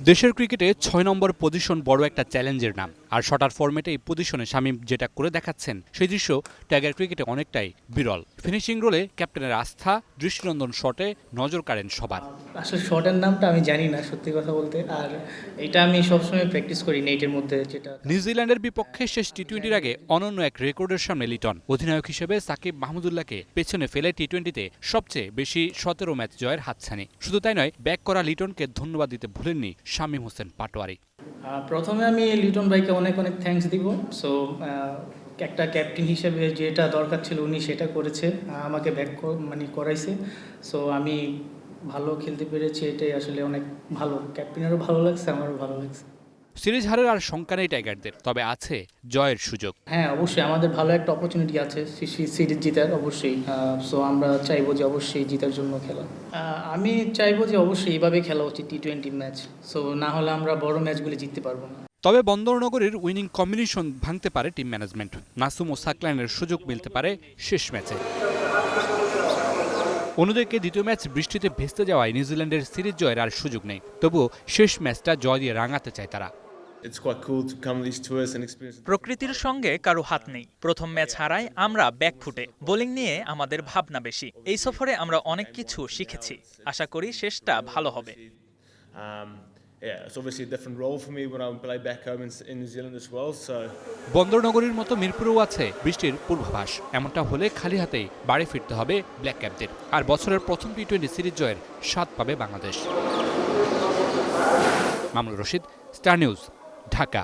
দেশের ক্রিকেটে ৬ নম্বর পজিশন বড় একটা চ্যালেঞ্জের নাম। আর শটার ফরম্যাটে এই পজিশনে শামীম যেটা করে দেখাচ্ছেন সেই দৃশ্য টাইগার ক্রিকেটে অনেকটাই বিরল। ফিনিশিং রোলে ক্যাপ্টেনের আস্থা, দৃষ্টিনন্দন শটে নজর কাড়েন সবার। আসলে শটের নামটা আমি জানি না সত্যি কথা বলতে, আর এটা আমি সবসময় প্র্যাকটিস করি নেটের মধ্যে যেটা। নিউজিল্যান্ডের বিপক্ষে শেষ টি-20-র আগে অনন্য এক রেকর্ডের সামনে লিটন। অধিনায়ক হিসেবে সাকিব মাহমুদুল্লাহকে পেছনে ফেলে টি-20-তে সবচেয়ে বেশি ১৭ ম্যাচ জয়ের হাতছানি। শুধু তাই নয়, ব্যাক করা লিটনকে ধন্যবাদ দিতে ভুলেননি শামীম হোসেন পাটোয়ারি। প্রথমে আমি লিটন ভাইকে অনেক অনেক থ্যাঙ্কস দিব। সো একটা ক্যাপ্টেন হিসেবে যেটা দরকার ছিল উনি সেটা করেছে, আমাকে করাইছে। সো আমি ভালো খেলতে পেরেছি, এটাই আসলে অনেক ভালো। ক্যাপ্টেনেরও ভালো লাগছে, আমারও ভালো লাগছে। সিরিজ হারের আর শঙ্কা নেই টাইগারদের, তবে আছে জয়ের সুযোগ। হ্যাঁ, অবশ্যই আমাদের ভালো একটা অপরচুনিটি আছে সিরিজ জিতার, অবশ্যই। সো আমরা চাইবো যে অবশ্যই জিতার জন্য খেলা। আমি চাইবো যে অবশ্যই এইভাবে খেলা উচিত টি-20 ম্যাচ। সো না হলে আমরা বড় ম্যাচগুলি জিততে পারবো না। তবে বন্দরনগরীর উইনিং কম্বিনেশন ভাঙতে পারে টিম ম্যানেজমেন্ট। নাসুম ও সাকলাইনের সুযোগ মিলতে পারে শেষ ম্যাচে। অন্যদিকে দ্বিতীয় ম্যাচ বৃষ্টিতে ভেস্তে যাওয়ায় নিউজিল্যান্ডের সিরিজ জয়ের আর সুযোগ নেই। তবুও শেষ ম্যাচটা জয় দিয়ে রাঙাতে চায় তারা। প্রকৃতির সঙ্গে কারো হাত নেই। প্রথম ম্যাচ হারায় আমরা ব্যাকফুটে, বোলিং নিয়ে আমাদের ভাবনা বেশি। এই সফরে আমরা অনেক কিছু শিখেছি, আশা করি শেষটা ভালো হবে। বন্দরনগরীর মতো মিরপুরেও আছে বৃষ্টির পূর্বাভাস। এমনটা হলে খালি হাতেই বাড়ি ফিরতে হবে ব্ল্যাক ক্যাপদের। আর বছরের প্রথম টি-20 সিরিজ জয়ের স্বাদ পাবে বাংলাদেশ। Mamunur Rashid, star news, Dhaka.